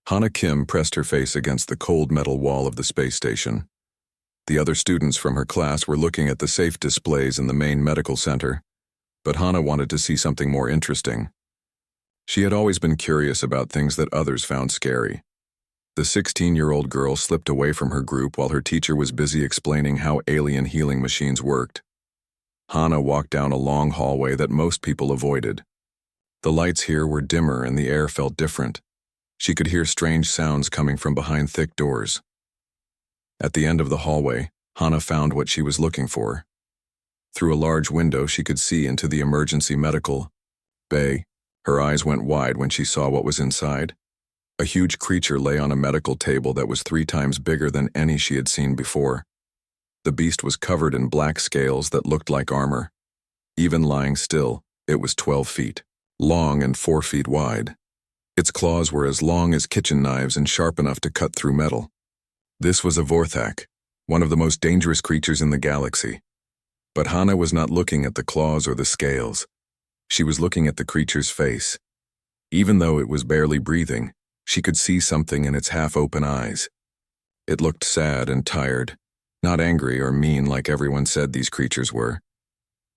Hana Kim pressed her face against the cold metal wall of the space station. The other students from her class were looking at the safe displays in the main medical center, but Hana wanted to see something more interesting. She had always been curious about things that others found scary. The 16-year-old girl slipped away from her group while her teacher was busy explaining how alien healing machines worked. Hana walked down a long hallway that most people avoided. The lights here were dimmer and the air felt different. She could hear strange sounds coming from behind thick doors. At the end of the hallway, Hana found what she was looking for. Through a large window, she could see into the emergency medical bay. Her eyes went wide when she saw what was inside. A huge creature lay on a medical table that was 3 times bigger than any she had seen before. The beast was covered in black scales that looked like armor. Even lying still, it was 12 feet long and 4 feet wide. Its claws were as long as kitchen knives and sharp enough to cut through metal. This was a Vorthak, one of the most dangerous creatures in the galaxy. But Hana was not looking at the claws or the scales. She was looking at the creature's face. Even though it was barely breathing, she could see something in its half-open eyes. It looked sad and tired, not angry or mean like everyone said these creatures were.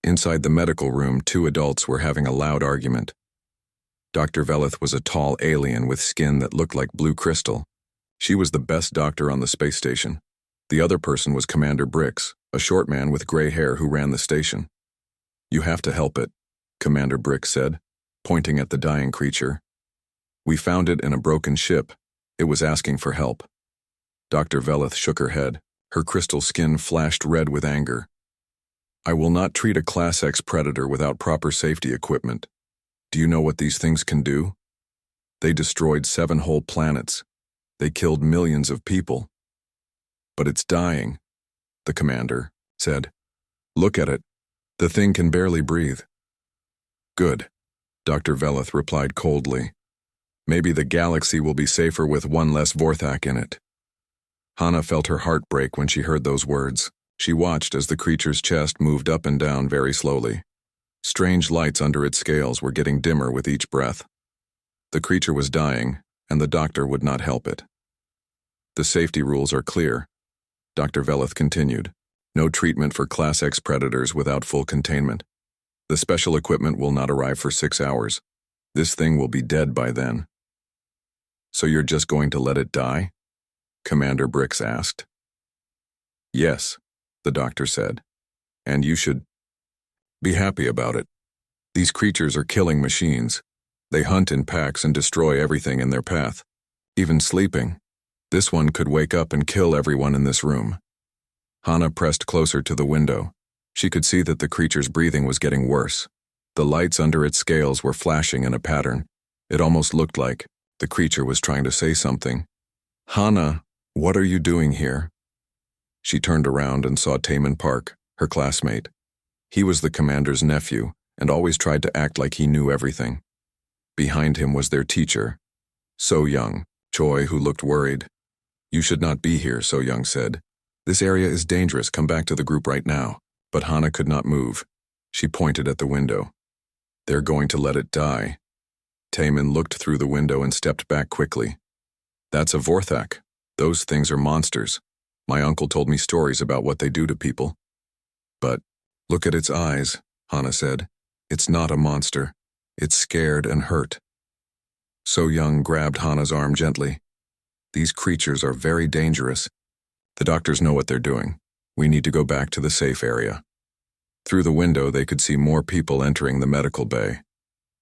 Inside the medical room, 2 adults were having a loud argument. Dr. Veleth was a tall alien with skin that looked like blue crystal. She was the best doctor on the space station. The other person was Commander Brix, a short man with gray hair who ran the station. "You have to help it," Commander Brix said, pointing at the dying creature. "We found it in a broken ship. It was asking for help." Dr. Veleth shook her head. Her crystal skin flashed red with anger. "I will not treat a Class X predator without proper safety equipment. Do you know what these things can do? They destroyed 7 whole planets. They killed millions of people." "But it's dying," the commander said. "Look at it. The thing can barely breathe." "Good," Dr. Veleth replied coldly. "Maybe the galaxy will be safer with 1 less Vorthak in it." Hana felt her heart break when she heard those words. She watched as the creature's chest moved up and down very slowly. Strange lights under its scales were getting dimmer with each breath. The creature was dying, and the doctor would not help it. "The safety rules are clear," Dr. Veleth continued. "No treatment for Class X predators without full containment. The special equipment will not arrive for 6 hours. This thing will be dead by then." "So you're just going to let it die?" Commander Brix asked. "Yes," the doctor said. "And you should be happy about it. These creatures are killing machines. They hunt in packs and destroy everything in their path, even sleeping. This one could wake up and kill everyone in this room." Hana pressed closer to the window. She could see that the creature's breathing was getting worse. The lights under its scales were flashing in a pattern. It almost looked like the creature was trying to say something. "Hana, what are you doing here?" She turned around and saw Taman Park, her classmate. He was the commander's nephew and always tried to act like he knew everything. Behind him was their teacher, So Young, Choi, who looked worried. "You should not be here," So Young said. "This area is dangerous. Come back to the group right now." But Hana could not move. She pointed at the window. "They're going to let it die." Taman looked through the window and stepped back quickly. "That's a Vorthak. Those things are monsters. My uncle told me stories about what they do to people." "But look at its eyes," Hana said. "It's not a monster. It's scared and hurt." So Young grabbed Hana's arm gently. "These creatures are very dangerous. The doctors know what they're doing. We need to go back to the safe area." Through the window, they could see more people entering the medical bay.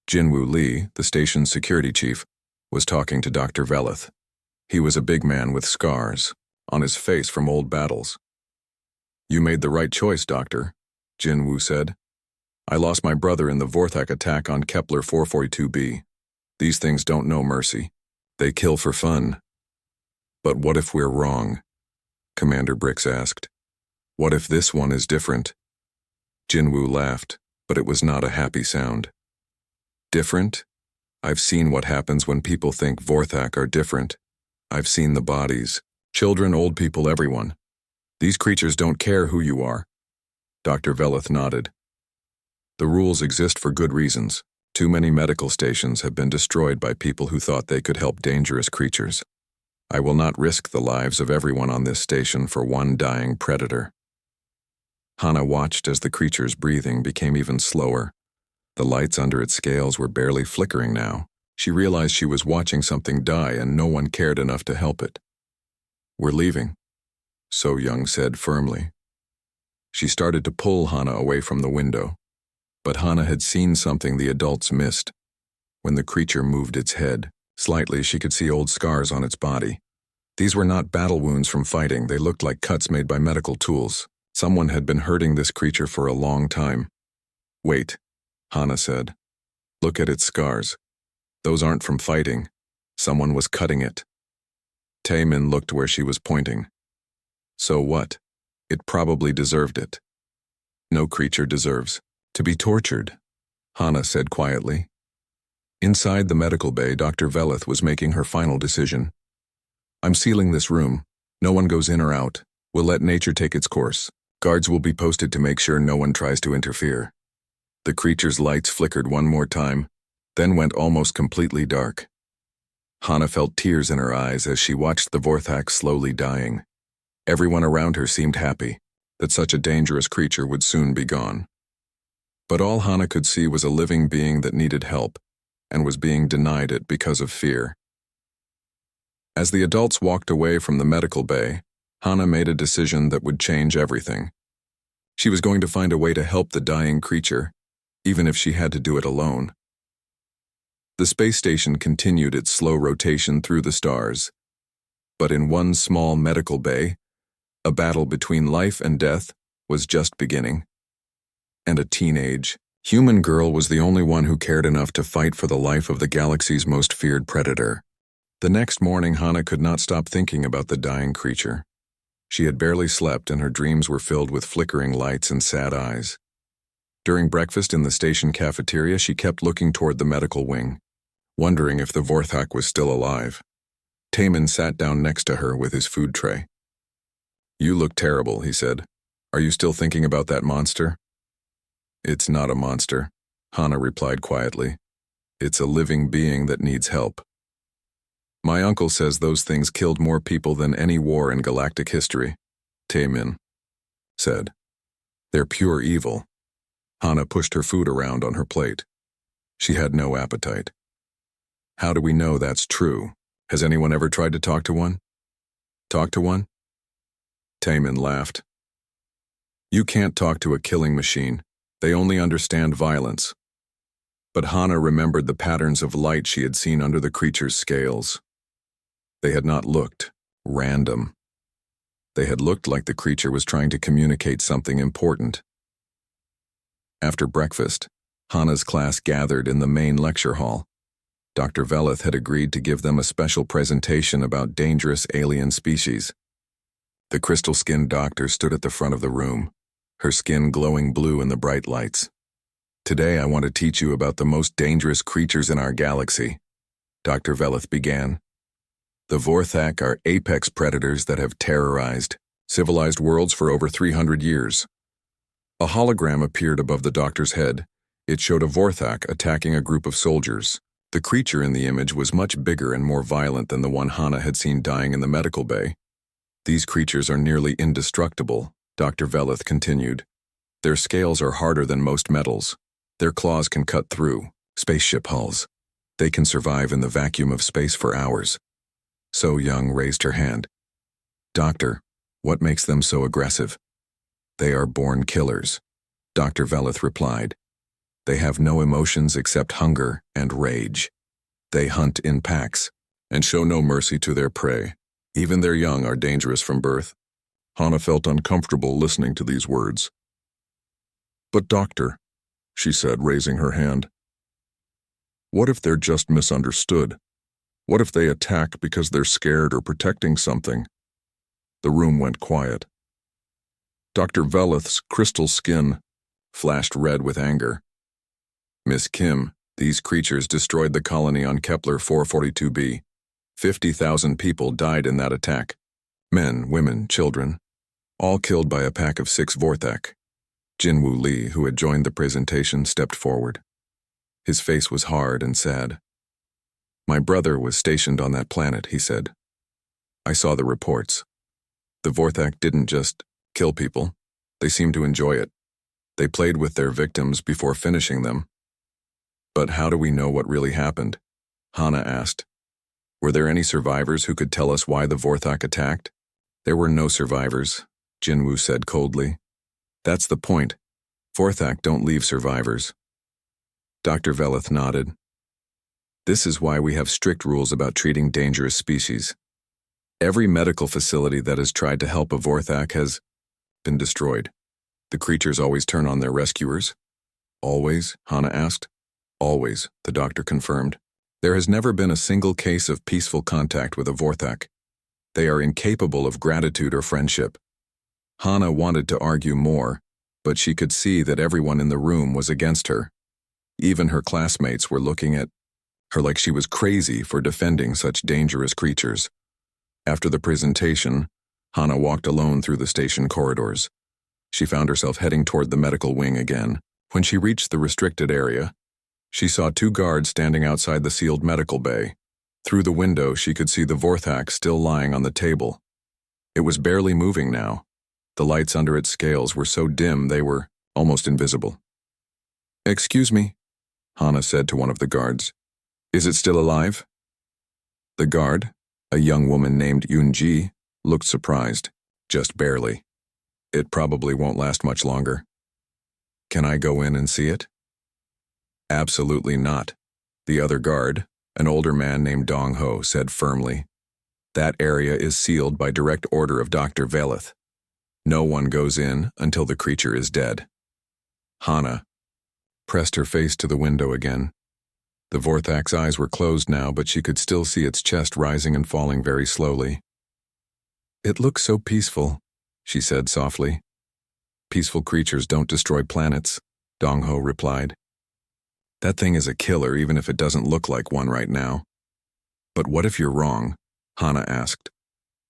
Jinwoo Lee, the station's security chief, was talking to Dr. Veleth. He was a big man with scars on his face from old battles. "You made the right choice, Doctor," Jinwoo said. "I lost my brother in the Vorthak attack on Kepler 442b. These things don't know mercy. They kill for fun." "But what if we're wrong?" Commander Brix asked. "What if this one is different?" Jinwoo laughed, but it was not a happy sound. "Different? I've seen what happens when people think Vorthak are different. I've seen the bodies. Children, old people, everyone. These creatures don't care who you are." Dr. Veleth nodded. "The rules exist for good reasons. Too many medical stations have been destroyed by people who thought they could help dangerous creatures. I will not risk the lives of everyone on this station for one dying predator. Hana watched as the creature's breathing became even slower. The lights under its scales were barely flickering now. She realized she was watching something die and no one cared enough to help it. "We're leaving," So Young said firmly. She started to pull Hana away from the window, but Hana had seen something the adults missed. When the creature moved its head, slightly she could see old scars on its body. These were not battle wounds from fighting, they looked like cuts made by medical tools. Someone had been hurting this creature for a long time. "Wait," Hana said. "Look at its scars. Those aren't from fighting. Someone was cutting it." Taemin looked where she was pointing. "So what? It probably deserved it." "No creature deserves to be tortured," Hana said quietly. Inside the medical bay, Dr. Veleth was making her final decision. "I'm sealing this room. No one goes in or out. We'll let nature take its course. Guards will be posted to make sure no one tries to interfere." The creature's lights flickered one more time, then went almost completely dark. Hana felt tears in her eyes as she watched the Vorthak slowly dying. Everyone around her seemed happy that such a dangerous creature would soon be gone. But all Hana could see was a living being that needed help and was being denied it because of fear. As the adults walked away from the medical bay, Hana made a decision that would change everything. She was going to find a way to help the dying creature, even if she had to do it alone. The space station continued its slow rotation through the stars. But in one small medical bay, a battle between life and death was just beginning. And a teenage, human girl was the only one who cared enough to fight for the life of the galaxy's most feared predator. The next morning, Hana could not stop thinking about the dying creature. She had barely slept and her dreams were filled with flickering lights and sad eyes. During breakfast in the station cafeteria, she kept looking toward the medical wing, wondering if the Vorthak was still alive. Taemin sat down next to her with his food tray. "You look terrible," he said. "Are you still thinking about that monster?" "It's not a monster," Hana replied quietly. "It's a living being that needs help. My uncle says those things killed more people than any war in galactic history," Taemin said. "They're pure evil." Hana pushed her food around on her plate. She had no appetite. "How do we know that's true? Has anyone ever tried to talk to one?" "Talk to one?" Taemin laughed. "You can't talk to a killing machine. They only understand violence." But Hana remembered the patterns of light she had seen under the creature's scales. They had not looked random. They had looked like the creature was trying to communicate something important. After breakfast, Hana's class gathered in the main lecture hall. Dr. Veleth had agreed to give them a special presentation about dangerous alien species. The crystal-skinned doctor stood at the front of the room, her skin glowing blue in the bright lights. "Today I want to teach you about the most dangerous creatures in our galaxy," Dr. Veleth began. "The Vorthak are apex predators that have terrorized civilized worlds for over 300 years. A hologram appeared above the doctor's head. It showed a Vorthak attacking a group of soldiers. The creature in the image was much bigger and more violent than the one Hana had seen dying in the medical bay. These creatures are nearly indestructible," Dr. Veleth continued. "Their scales are harder than most metals. Their claws can cut through spaceship hulls. They can survive in the vacuum of space for hours." So Young raised her hand. "Doctor, what makes them so aggressive?" "They are born killers," Dr. Veleth replied. "They have no emotions except hunger and rage. They hunt in packs and show no mercy to their prey. Even their young are dangerous from birth." Hana felt uncomfortable listening to these words. "But doctor," she said, raising her hand, "what if they're just misunderstood? What if they attack because they're scared or protecting something?" The room went quiet. Dr. Veleth's crystal skin flashed red with anger. "Miss Kim, these creatures destroyed the colony on Kepler 442b. 50,000 people died in that attack. Men, women, children, all killed by a pack of 6 Vorthak." Jinwoo Lee, who had joined the presentation, stepped forward. His face was hard and sad. "My brother was stationed on that planet," he said. "I saw the reports. The Vorthak didn't just kill people. They seemed to enjoy it. They played with their victims before finishing them." "But how do we know what really happened?" Hana asked. "Were there any survivors who could tell us why the Vorthak attacked?" "There were no survivors," Jinwoo said coldly. "That's the point. Vorthak don't leave survivors." Dr. Velith nodded. "This is why we have strict rules about treating dangerous species. Every medical facility that has tried to help a Vorthak has been destroyed. The creatures always turn on their rescuers." "Always?" Hana asked. "Always," the doctor confirmed. "There has never been a single case of peaceful contact with a Vorthak. They are incapable of gratitude or friendship." Hana wanted to argue more, but she could see that everyone in the room was against her. Even her classmates were looking at her like she was crazy for defending such dangerous creatures. After the presentation, Hana walked alone through the station corridors. She found herself heading toward the medical wing again. When she reached the restricted area, she saw 2 guards standing outside the sealed medical bay. Through the window, she could see the Vorthak still lying on the table. It was barely moving now. The lights under its scales were so dim they were almost invisible. "Excuse me," Hana said to one of the guards. "Is it still alive?" The guard, a young woman named Yoonji, looked surprised. "Just barely. It probably won't last much longer." "Can I go in and see it?" "Absolutely not," the other guard, an older man named Dong Ho, said firmly. "That area is sealed by direct order of Dr. Velith. No one goes in until the creature is dead." Hana pressed her face to the window again. The Vorthak's eyes were closed now, but she could still see its chest rising and falling very slowly. "It looks so peaceful," she said softly. "Peaceful creatures don't destroy planets," Dong Ho replied. "That thing is a killer even if it doesn't look like one right now." "But what if you're wrong?" Hana asked.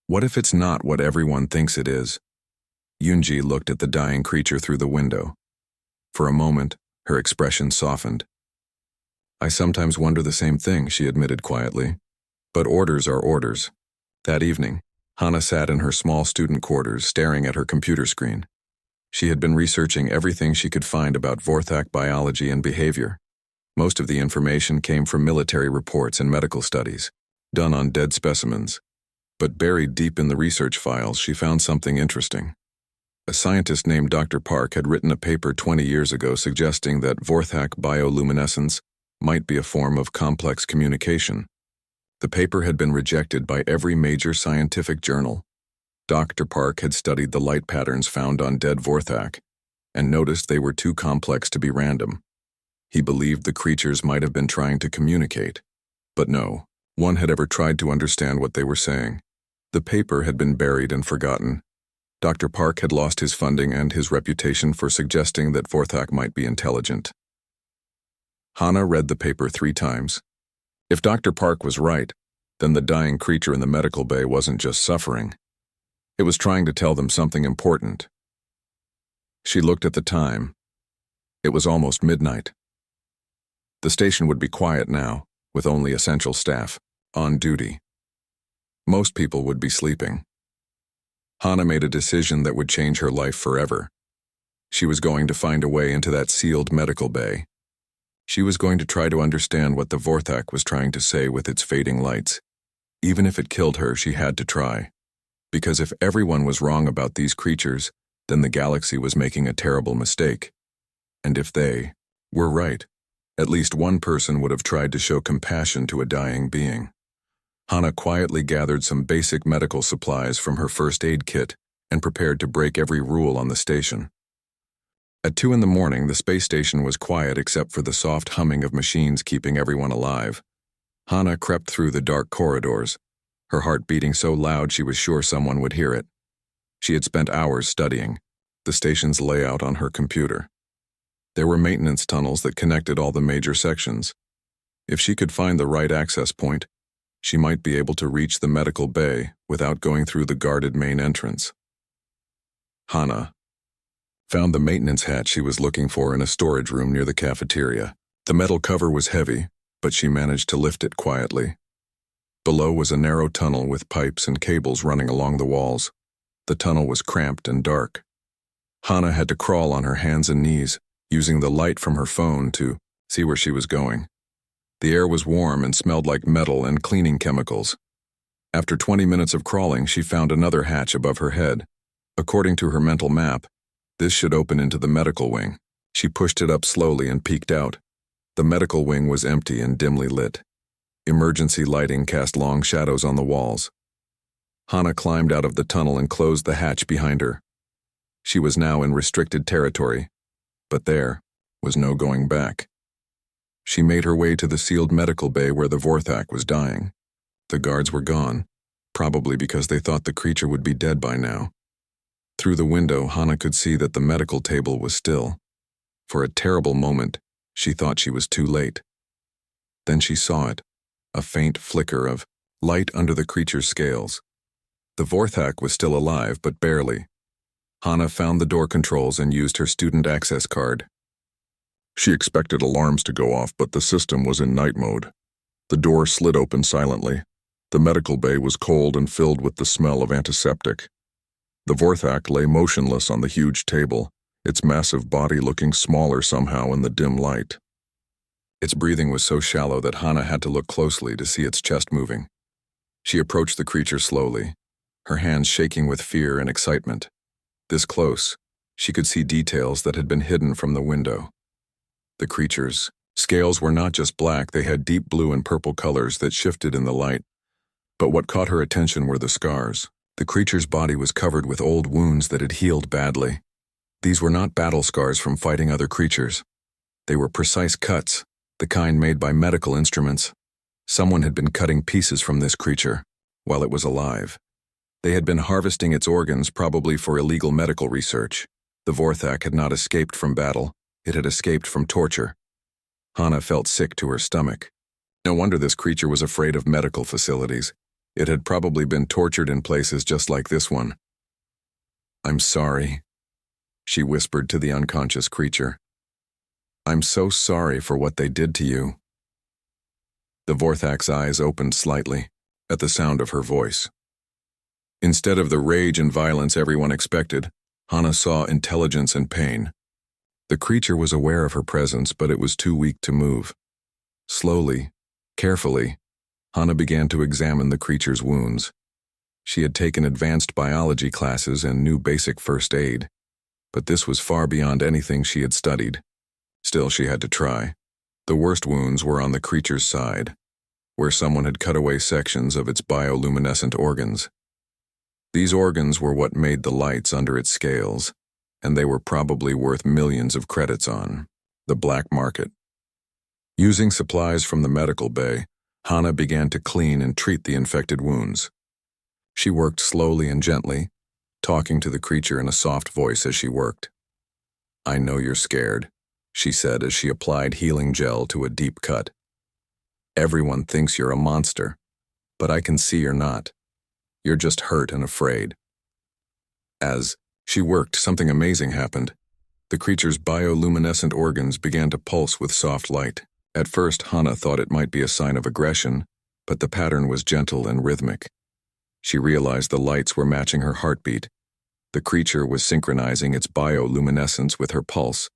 "What if it's not what everyone thinks it is?" Yoonji looked at the dying creature through the window. For a moment, her expression softened. "I sometimes wonder the same thing," she admitted quietly. "But orders are orders." That evening, Hana sat in her small student quarters staring at her computer screen. She had been researching everything she could find about Vorthak biology and behavior. Most of the information came from military reports and medical studies, done on dead specimens. But buried deep in the research files, she found something interesting. A scientist named Dr. Park had written a paper 20 years ago suggesting that Vorthak bioluminescence might be a form of complex communication. The paper had been rejected by every major scientific journal. Dr. Park had studied the light patterns found on dead Vorthak and noticed they were too complex to be random. He believed the creatures might have been trying to communicate, but no one had ever tried to understand what they were saying. The paper had been buried and forgotten. Dr. Park had lost his funding and his reputation for suggesting that Vorthak might be intelligent. Hana read the paper 3 times. If Dr. Park was right, then the dying creature in the medical bay wasn't just suffering. It was trying to tell them something important. She looked at the time. It was almost midnight. The station would be quiet now, with only essential staff on duty. Most people would be sleeping. Hana made a decision that would change her life forever. She was going to find a way into that sealed medical bay. She was going to try to understand what the Vorthak was trying to say with its fading lights. Even if it killed her, she had to try. Because if everyone was wrong about these creatures, then the galaxy was making a terrible mistake. And if they were right, at least one person would have tried to show compassion to a dying being. Hana quietly gathered some basic medical supplies from her first aid kit and prepared to break every rule on the station. At 2 in the morning, the space station was quiet except for the soft humming of machines keeping everyone alive. Hana crept through the dark corridors, her heart beating so loud she was sure someone would hear it. She had spent hours studying the station's layout on her computer. There were maintenance tunnels that connected all the major sections. If she could find the right access point, she might be able to reach the medical bay without going through the guarded main entrance. Hana found the maintenance hatch she was looking for in a storage room near the cafeteria. The metal cover was heavy, but she managed to lift it quietly. Below was a narrow tunnel with pipes and cables running along the walls. The tunnel was cramped and dark. Hana had to crawl on her hands and knees, using the light from her phone to see where she was going. The air was warm and smelled like metal and cleaning chemicals. After 20 minutes of crawling, she found another hatch above her head. According to her mental map, this should open into the medical wing. She pushed it up slowly and peeked out. The medical wing was empty and dimly lit. Emergency lighting cast long shadows on the walls. Hana climbed out of the tunnel and closed the hatch behind her. She was now in restricted territory, but there was no going back. She made her way to the sealed medical bay where the Vorthak was dying. The guards were gone, probably because they thought the creature would be dead by now. Through the window, Hana could see that the medical table was still. For a terrible moment, she thought she was too late. Then she saw it, a faint flicker of light under the creature's scales. The Vorthak was still alive, but barely. Hana found the door controls and used her student access card. She expected alarms to go off, but the system was in night mode. The door slid open silently. The medical bay was cold and filled with the smell of antiseptic. The Vorthak lay motionless on the huge table, its massive body looking smaller somehow in the dim light. Its breathing was so shallow that Hana had to look closely to see its chest moving. She approached the creature slowly, her hands shaking with fear and excitement. This close, she could see details that had been hidden from the window. The creature's scales were not just black, they had deep blue and purple colors that shifted in the light. But what caught her attention were the scars. The creature's body was covered with old wounds that had healed badly. These were not battle scars from fighting other creatures. They were precise cuts, the kind made by medical instruments. Someone had been cutting pieces from this creature while it was alive. They had been harvesting its organs, probably for illegal medical research. The Vorthak had not escaped from battle. It had escaped from torture. Hana felt sick to her stomach. No wonder this creature was afraid of medical facilities. It had probably been tortured in places just like this one. "I'm sorry," she whispered to the unconscious creature. "I'm so sorry for what they did to you." The Vorthak's eyes opened slightly at the sound of her voice. Instead of the rage and violence everyone expected, Hana saw intelligence and pain. The creature was aware of her presence, but it was too weak to move. Slowly, carefully, Hana began to examine the creature's wounds. She had taken advanced biology classes and knew basic first aid, but this was far beyond anything she had studied. Still, she had to try. The worst wounds were on the creature's side, where someone had cut away sections of its bioluminescent organs. These organs were what made the lights under its scales, and they were probably worth millions of credits on the black market. Using supplies from the medical bay, Hana began to clean and treat the infected wounds. She worked slowly and gently, talking to the creature in a soft voice as she worked. "I know you're scared," she said as she applied healing gel to a deep cut. "Everyone thinks you're a monster, but I can see you're not. You're just hurt and afraid." As she worked, something amazing happened. The creature's bioluminescent organs began to pulse with soft light. At first, Hana thought it might be a sign of aggression, but the pattern was gentle and rhythmic. She realized the lights were matching her heartbeat. The creature was synchronizing its bioluminescence with her pulse,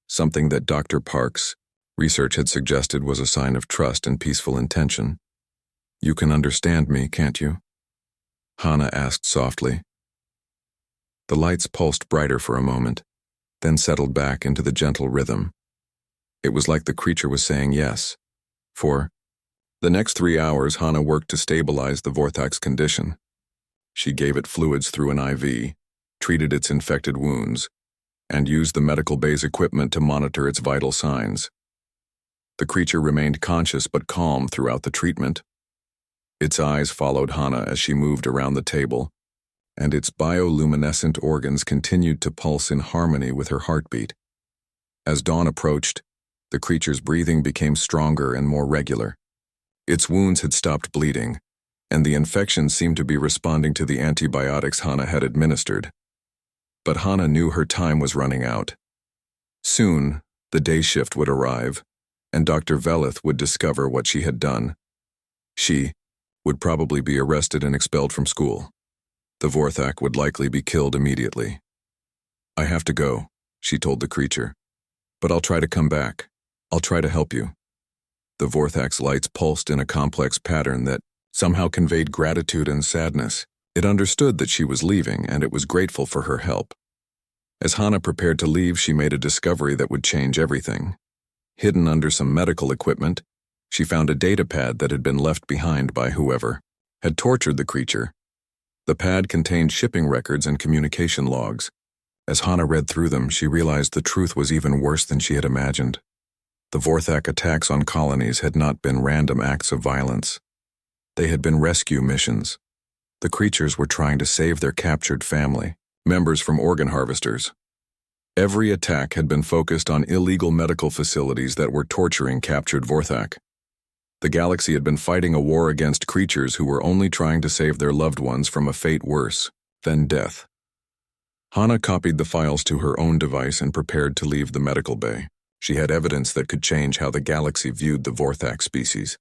something that Dr. Park's research had suggested was a sign of trust and peaceful intention. "You can understand me, can't you?" Hana asked softly. The lights pulsed brighter for a moment, then settled back into the gentle rhythm. It was like the creature was saying yes. For the next 3 hours, Hana worked to stabilize the Vorthak's condition. She gave it fluids through an IV, treated its infected wounds, and used the medical bay's equipment to monitor its vital signs. The creature remained conscious but calm throughout the treatment. Its eyes followed Hana as she moved around the table, and its bioluminescent organs continued to pulse in harmony with her heartbeat. As dawn approached, the creature's breathing became stronger and more regular. Its wounds had stopped bleeding, and the infection seemed to be responding to the antibiotics Hana had administered. But Hana knew her time was running out. Soon, the day shift would arrive, and Dr. Veleth would discover what she had done. She would probably be arrested and expelled from school. The Vorthak would likely be killed immediately. "I have to go," she told the creature. "But I'll try to come back. I'll try to help you." The Vorthak's lights pulsed in a complex pattern that somehow conveyed gratitude and sadness. It understood that she was leaving, and it was grateful for her help. As Hana prepared to leave, she made a discovery that would change everything. Hidden under some medical equipment, she found a data pad that had been left behind by whoever had tortured the creature. The pad contained shipping records and communication logs. As Hana read through them, she realized the truth was even worse than she had imagined. The Vorthak attacks on colonies had not been random acts of violence. They had been rescue missions. The creatures were trying to save their captured family, members from organ harvesters. Every attack had been focused on illegal medical facilities that were torturing captured Vorthak. The galaxy had been fighting a war against creatures who were only trying to save their loved ones from a fate worse than death. Hana copied the files to her own device and prepared to leave the medical bay. She had evidence that could change how the galaxy viewed the Vorthak species.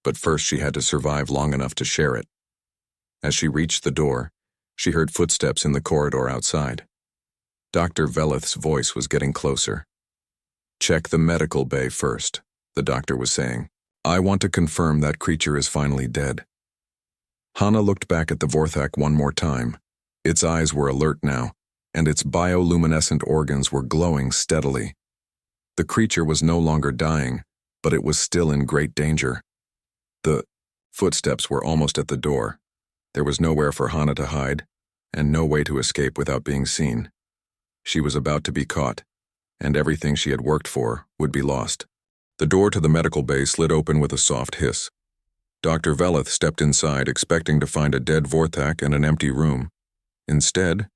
But first she had to survive long enough to share it. As she reached the door, she heard footsteps in the corridor outside. Dr. Veleth's voice was getting closer. "Check the medical bay first," the doctor was saying. "I want to confirm that creature is finally dead." Hana looked back at the Vorthak one more time. Its eyes were alert now, and its bioluminescent organs were glowing steadily. The creature was no longer dying, but it was still in great danger. The footsteps were almost at the door. There was nowhere for Hana to hide, and no way to escape without being seen. She was about to be caught, and everything she had worked for would be lost. The door to the medical bay slid open with a soft hiss. Dr. Veleth stepped inside, expecting to find a dead Vorthak and an empty room. Instead,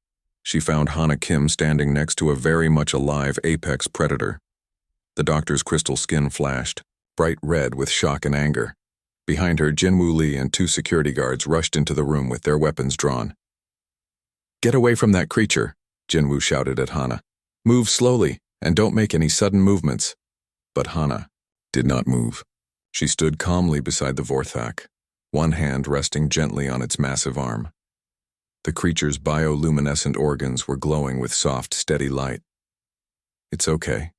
she found Hana Kim standing next to a very much alive apex predator. The doctor's crystal skin flashed, bright red with shock and anger. Behind her, Jinwoo Lee and 2 security guards rushed into the room with their weapons drawn. "Get away from that creature," Jinwoo shouted at Hana. "Move slowly, and don't make any sudden movements." But Hana did not move. She stood calmly beside the Vorthak, one hand resting gently on its massive arm. The creature's bioluminescent organs were glowing with soft, steady light. "It's okay,"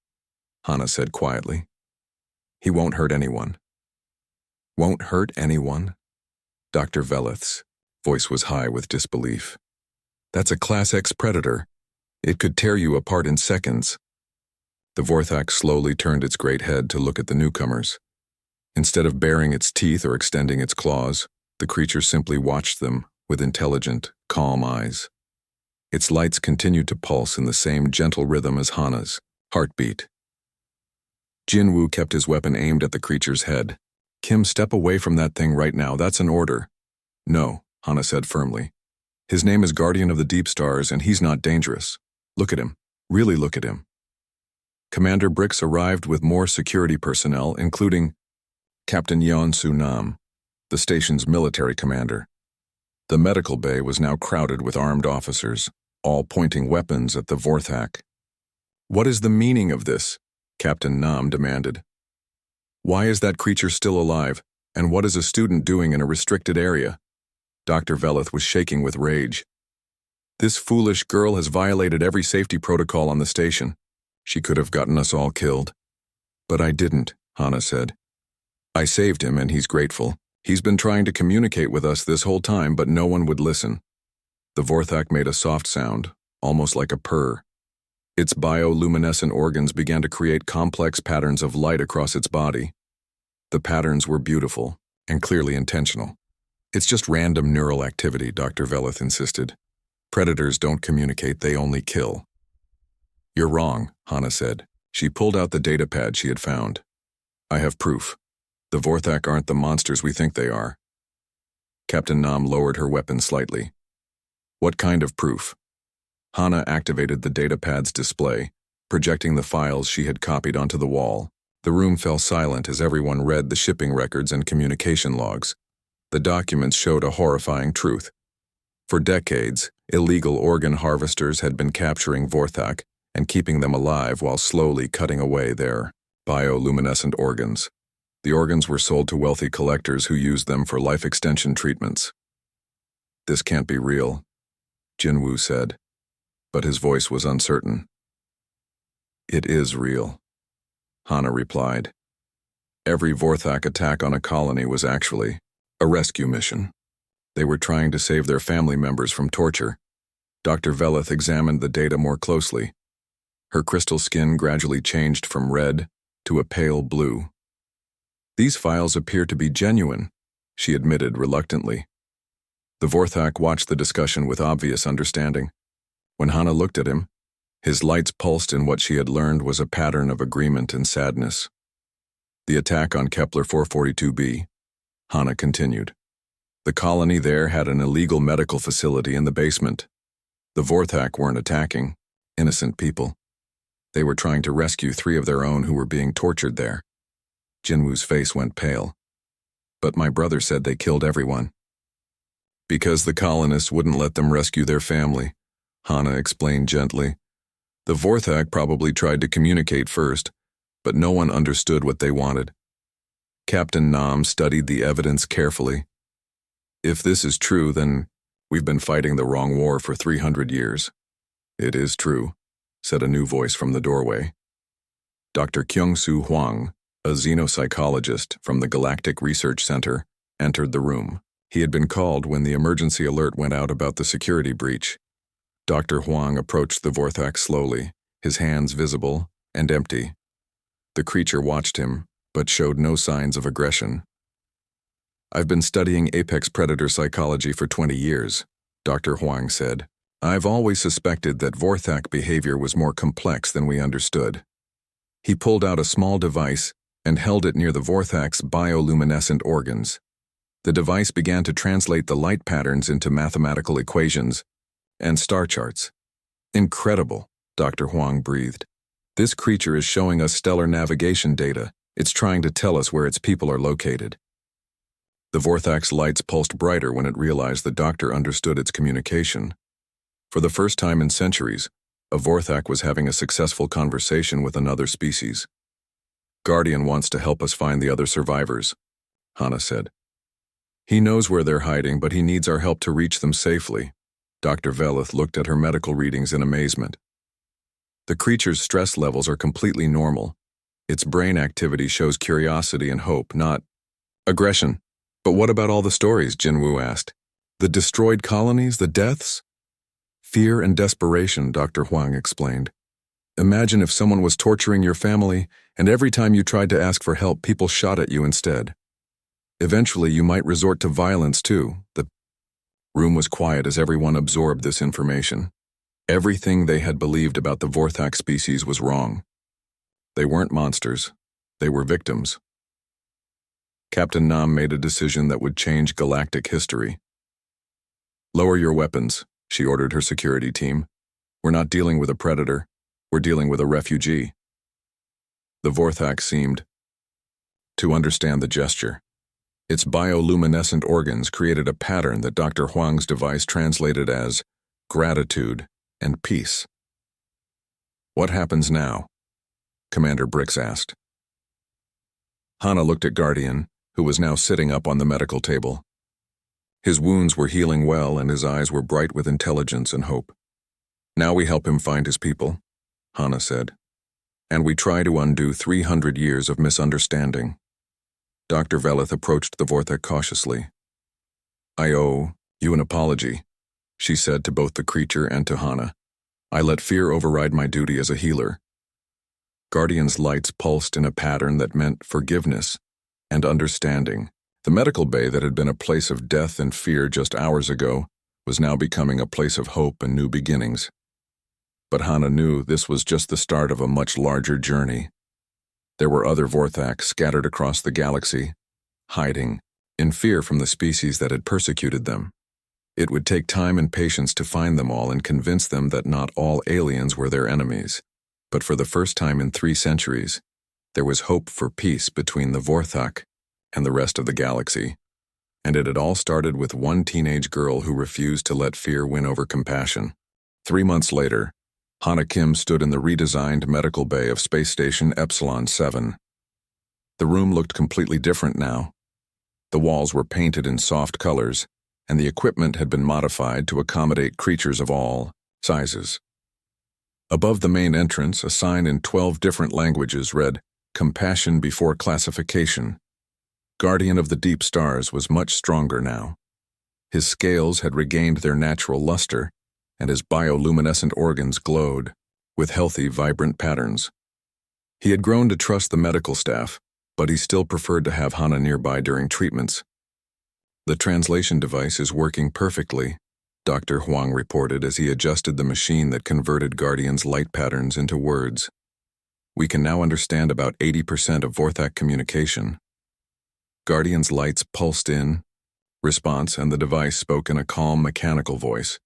Hana said quietly. "He won't hurt anyone." "Won't hurt anyone?" Dr. Veleth's voice was high with disbelief. "That's a Class X predator. It could tear you apart in seconds." The Vorthak slowly turned its great head to look at the newcomers. Instead of baring its teeth or extending its claws, the creature simply watched them with intelligent, calm eyes. Its lights continued to pulse in the same gentle rhythm as Hana's heartbeat. Jinwoo kept his weapon aimed at the creature's head. "Kim, step away from that thing right now. That's an order." "No," Hana said firmly. "His name is Guardian of the Deep Stars, and he's not dangerous. Look at him. Really look at him." Commander Brix arrived with more security personnel, including Captain Yeon-Soo Nam, the station's military commander. The medical bay was now crowded with armed officers, all pointing weapons at the Vorthak. "What is the meaning of this?" Captain Nam demanded. "Why is that creature still alive, and what is a student doing in a restricted area?" Dr. Veleth was shaking with rage. "This foolish girl has violated every safety protocol on the station. She could have gotten us all killed." "But I didn't," Hana said. "I saved him, and he's grateful. He's been trying to communicate with us this whole time, but no one would listen." The Vorthak made a soft sound, almost like a purr. Its bioluminescent organs began to create complex patterns of light across its body. The patterns were beautiful and clearly intentional. "It's just random neural activity," Dr. Veleth insisted. "Predators don't communicate, they only kill." "You're wrong," Hana said. She pulled out the data pad she had found. "I have proof. The Vorthak aren't the monsters we think they are." Captain Nam lowered her weapon slightly. "What kind of proof?" Hana activated the data pad's display, projecting the files she had copied onto the wall. The room fell silent as everyone read the shipping records and communication logs. The documents showed a horrifying truth. For decades, illegal organ harvesters had been capturing Vorthak and keeping them alive while slowly cutting away their bioluminescent organs. The organs were sold to wealthy collectors who used them for life extension treatments. "This can't be real," Jinwoo said, but his voice was uncertain. "It is real," Hana replied. Every Vorthak attack on a colony was actually a rescue mission. They were trying to save their family members from torture. Dr. Veleth examined the data more closely. Her crystal skin gradually changed from red to a pale blue. "These files appear to be genuine," she admitted reluctantly. The Vorthak watched the discussion with obvious understanding. When Hana looked at him, his lights pulsed in what she had learned was a pattern of agreement and sadness. "The attack on Kepler 442b, Hana continued. "The colony there had an illegal medical facility in the basement. The Vorthak weren't attacking innocent people. They were trying to rescue 3 of their own who were being tortured there." Jinwoo's face went pale. "But my brother said they killed everyone." "Because the colonists wouldn't let them rescue their family," Hana explained gently. "The Vorthak probably tried to communicate first, but no one understood what they wanted. Captain Nam studied the evidence carefully. If this is true, then we've been fighting the wrong war for 300 years. "It is true," said a new voice from the doorway. Dr. Kyung-Soo Hwang, a xenopsychologist from the Galactic Research Center, entered the room. He had been called when the emergency alert went out about the security breach. Dr. Hwang approached the Vorthak slowly, his hands visible and empty. The creature watched him, but showed no signs of aggression. "I've been studying apex predator psychology for 20 years, Dr. Hwang said. "I've always suspected that Vorthak behavior was more complex than we understood." He pulled out a small device and held it near the Vorthak's bioluminescent organs. The device began to translate the light patterns into mathematical equations and star charts. "Incredible," Dr. Hwang breathed. "This creature is showing us stellar navigation data. It's trying to tell us where its people are located." The Vorthak's lights pulsed brighter when it realized the doctor understood its communication. For the first time in centuries, a Vorthak was having a successful conversation with another species. "Guardian wants to help us find the other survivors," Hana said. "He knows where they're hiding, but he needs our help to reach them safely." Dr. Veleth looked at her medical readings in amazement. "The creature's stress levels are completely normal. Its brain activity shows curiosity and hope, not aggression." "But what about all the stories?" Jinwoo asked. "The destroyed colonies, the deaths?" "Fear and desperation," Dr. Hwang explained. "Imagine if someone was torturing your family, and every time you tried to ask for help, people shot at you instead. Eventually, you might resort to violence too." The room was quiet as everyone absorbed this information. Everything they had believed about the Vorthak species was wrong. They weren't monsters. They were victims. Captain Nam made a decision that would change galactic history. "Lower your weapons," she ordered her security team. "We're not dealing with a predator. We're dealing with a refugee." The Vorthak seemed to understand the gesture. Its bioluminescent organs created a pattern that Dr. Hwang's device translated as gratitude and peace. "What happens now?" Commander Brix asked. Hana looked at Guardian, who was now sitting up on the medical table. His wounds were healing well and his eyes were bright with intelligence and hope. "Now we help him find his people," Hana said. "And we try to undo 300 years of misunderstanding." Dr. Veleth approached the Vorthak cautiously. "I owe you an apology," she said to both the creature and to Hana. "I let fear override my duty as a healer." Guardian's lights pulsed in a pattern that meant forgiveness and understanding. The medical bay that had been a place of death and fear just hours ago was now becoming a place of hope and new beginnings. But Hana knew this was just the start of a much larger journey. There were other Vorthak scattered across the galaxy, hiding, in fear from the species that had persecuted them. It would take time and patience to find them all and convince them that not all aliens were their enemies. But for the first time in 3 centuries, there was hope for peace between the Vorthak and the rest of the galaxy. And it had all started with one teenage girl who refused to let fear win over compassion. 3 months later, Hana Kim stood in the redesigned medical bay of Space Station Epsilon 7. The room looked completely different now. The walls were painted in soft colors, and the equipment had been modified to accommodate creatures of all sizes. Above the main entrance, a sign in 12 different languages read, "Compassion before classification." Guardian of the Deep Stars was much stronger now. His scales had regained their natural luster, and his bioluminescent organs glowed with healthy, vibrant patterns. He had grown to trust the medical staff, but he still preferred to have Hana nearby during treatments. "The translation device is working perfectly," Dr. Huang reported as he adjusted the machine that converted Guardian's light patterns into words. "We can now understand about 80% of Vorthak communication." Guardian's lights pulsed in response, and the device spoke in a calm, mechanical voice.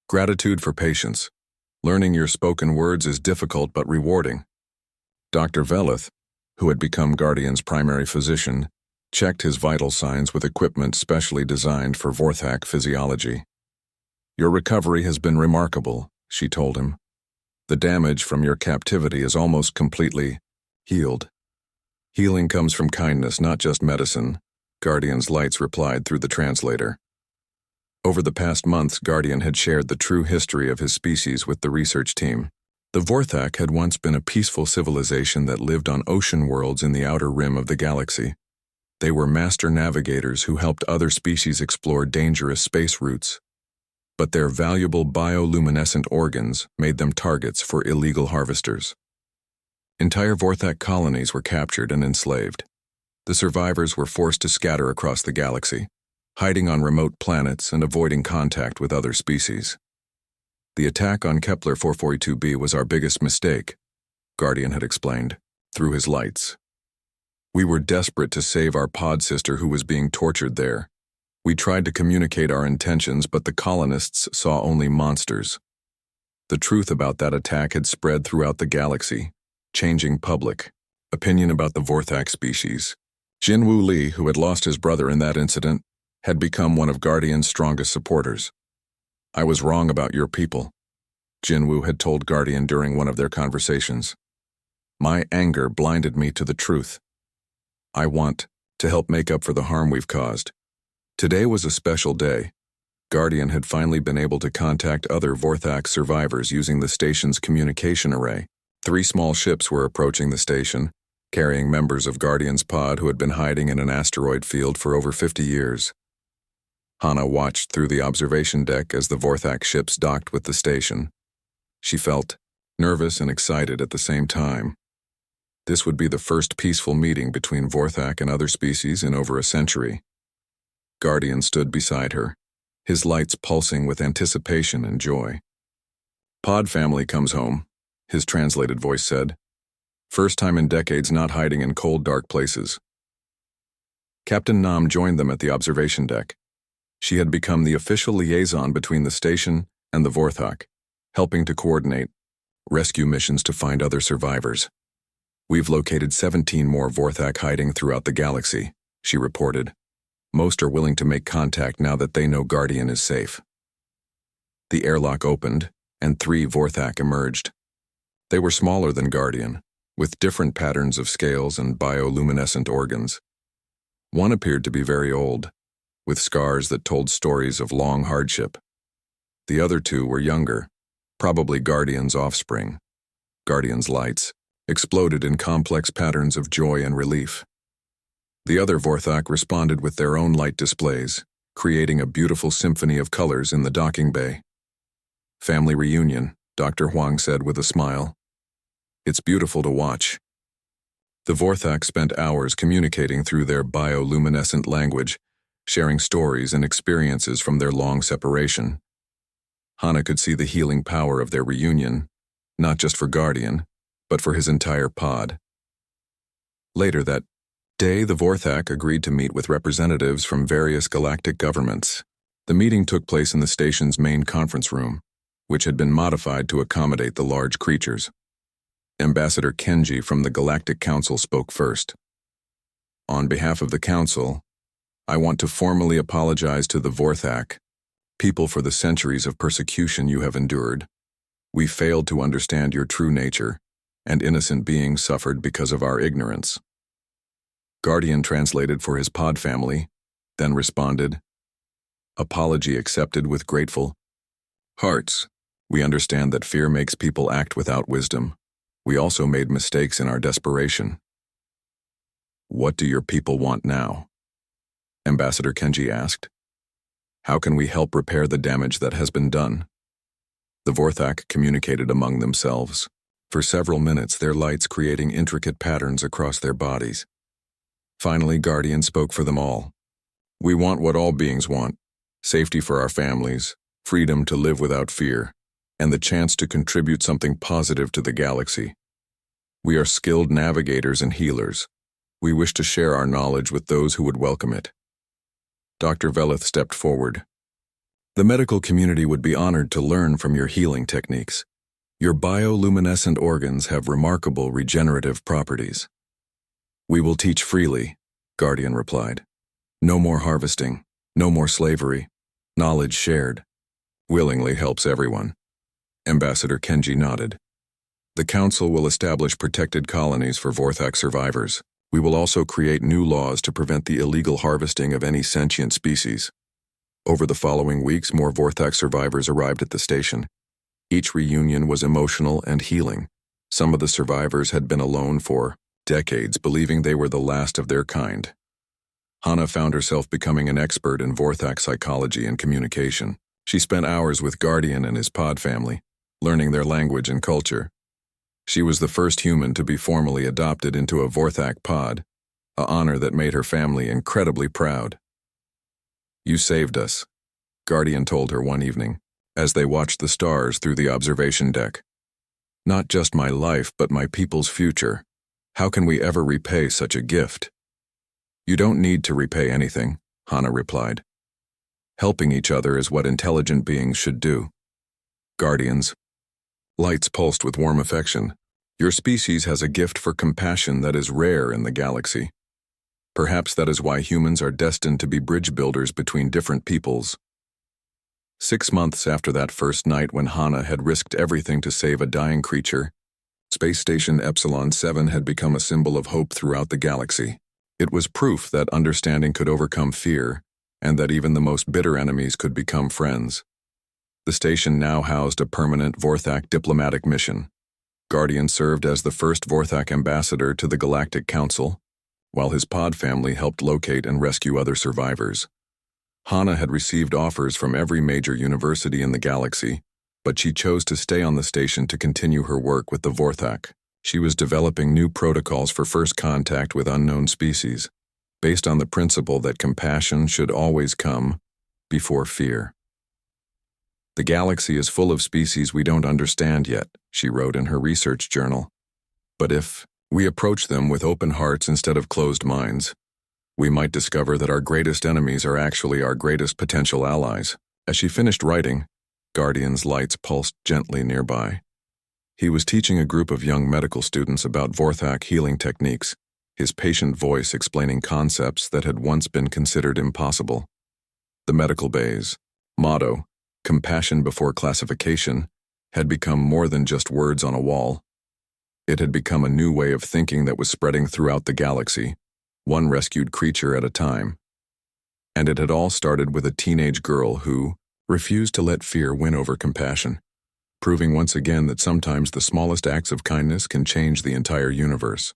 "Gratitude for patience. Learning your spoken words is difficult but rewarding." Dr. Velith, who had become Guardian's primary physician, checked his vital signs with equipment specially designed for Vorthak physiology. "Your recovery has been remarkable," she told him. "The damage from your captivity is almost completely healed." "Healing comes from kindness, not just medicine," Guardian's lights replied through the translator. Over the past months, Guardian had shared the true history of his species with the research team. The Vorthak had once been a peaceful civilization that lived on ocean worlds in the outer rim of the galaxy. They were master navigators who helped other species explore dangerous space routes. But their valuable bioluminescent organs made them targets for illegal harvesters. Entire Vorthak colonies were captured and enslaved. The survivors were forced to scatter across the galaxy, hiding on remote planets and avoiding contact with other species. "The attack on Kepler 442b was our biggest mistake," Guardian had explained, through his lights. "We were desperate to save our pod sister who was being tortured there. We tried to communicate our intentions, but the colonists saw only monsters." The truth about that attack had spread throughout the galaxy, changing public opinion about the Vorthak species. Jinwoo Lee, who had lost his brother in that incident, had become one of Guardian's strongest supporters. "I was wrong about your people," Jinwoo had told Guardian during one of their conversations. "My anger blinded me to the truth. I want to help make up for the harm we've caused." Today was a special day. Guardian had finally been able to contact other Vorthak survivors using the station's communication array. 3 small ships were approaching the station, carrying members of Guardian's pod who had been hiding in an asteroid field for over 50 years. Hana watched through the observation deck as the Vorthak ships docked with the station. She felt nervous and excited at the same time. This would be the first peaceful meeting between Vorthak and other species in over a century. Guardian stood beside her, his lights pulsing with anticipation and joy. "Pod family comes home," his translated voice said. "First time in decades not hiding in cold, dark places." Captain Nam joined them at the observation deck. She had become the official liaison between the station and the Vorthak, helping to coordinate rescue missions to find other survivors. "We've located 17 more Vorthak hiding throughout the galaxy," she reported. "Most are willing to make contact now that they know Guardian is safe." The airlock opened, and 3 Vorthak emerged. They were smaller than Guardian, with different patterns of scales and bioluminescent organs. One appeared to be very old, with scars that told stories of long hardship. The other 2 were younger, probably Guardian's offspring. Guardian's lights exploded in complex patterns of joy and relief. The other Vorthak responded with their own light displays, creating a beautiful symphony of colors in the docking bay. "Family reunion," Dr. Huang said with a smile. "It's beautiful to watch." The Vorthak spent hours communicating through their bioluminescent language, sharing stories and experiences from their long separation. Hana could see the healing power of their reunion, not just for Guardian, but for his entire pod. Later that day, the Vorthak agreed to meet with representatives from various galactic governments. The meeting took place in the station's main conference room, which had been modified to accommodate the large creatures. Ambassador Kenji from the Galactic Council spoke first. "On behalf of the Council, I want to formally apologize to the Vorthak, people, for the centuries of persecution you have endured. We failed to understand your true nature, and innocent beings suffered because of our ignorance." Guardian translated for his pod family, then responded, "Apology accepted with grateful hearts. We understand that fear makes people act without wisdom. We also made mistakes in our desperation." "What do your people want now?" Ambassador Kenji asked. "How can we help repair the damage that has been done?" The Vorthak communicated among themselves. For several minutes, their lights creating intricate patterns across their bodies. Finally, Guardian spoke for them all. "We want what all beings want: safety for our families, freedom to live without fear, and the chance to contribute something positive to the galaxy. We are skilled navigators and healers. We wish to share our knowledge with those who would welcome it." Dr. Velith stepped forward. "The medical community would be honored to learn from your healing techniques. Your bioluminescent organs have remarkable regenerative properties." "We will teach freely," Guardian replied. "No more harvesting, no more slavery. Knowledge shared willingly helps everyone." Ambassador Kenji nodded. "The Council will establish protected colonies for Vorthak survivors. We will also create new laws to prevent the illegal harvesting of any sentient species." Over the following weeks, more Vorthak survivors arrived at the station. Each reunion was emotional and healing. Some of the survivors had been alone for decades, believing they were the last of their kind. Hana found herself becoming an expert in Vorthak psychology and communication. She spent hours with Guardian and his pod family, learning their language and culture. She was the first human to be formally adopted into a Vorthak pod, an honor that made her family incredibly proud. "You saved us," Guardian told her one evening, as they watched the stars through the observation deck. "Not just my life, but my people's future. How can we ever repay such a gift?" "You don't need to repay anything," Hana replied. "Helping each other is what intelligent beings should do." Guardians. Lights pulsed with warm affection. "Your species has a gift for compassion that is rare in the galaxy. Perhaps that is why humans are destined to be bridge builders between different peoples." 6 months after that first night when Hana had risked everything to save a dying creature, Space Station Epsilon 7 had become a symbol of hope throughout the galaxy. It was proof that understanding could overcome fear, and that even the most bitter enemies could become friends. The station now housed a permanent Vorthak diplomatic mission. Guardian served as the first Vorthak ambassador to the Galactic Council, while his pod family helped locate and rescue other survivors. Hana had received offers from every major university in the galaxy, but she chose to stay on the station to continue her work with the Vorthak. She was developing new protocols for first contact with unknown species, based on the principle that compassion should always come before fear. "The galaxy is full of species we don't understand yet," she wrote in her research journal. "But if we approach them with open hearts instead of closed minds, we might discover that our greatest enemies are actually our greatest potential allies." As she finished writing, Guardian's lights pulsed gently nearby. He was teaching a group of young medical students about Vorthak healing techniques, his patient voice explaining concepts that had once been considered impossible. The medical bay's motto, "Compassion before classification," had become more than just words on a wall. It had become a new way of thinking that was spreading throughout the galaxy, one rescued creature at a time. And it had all started with a teenage girl who refused to let fear win over compassion, proving once again that sometimes the smallest acts of kindness can change the entire universe.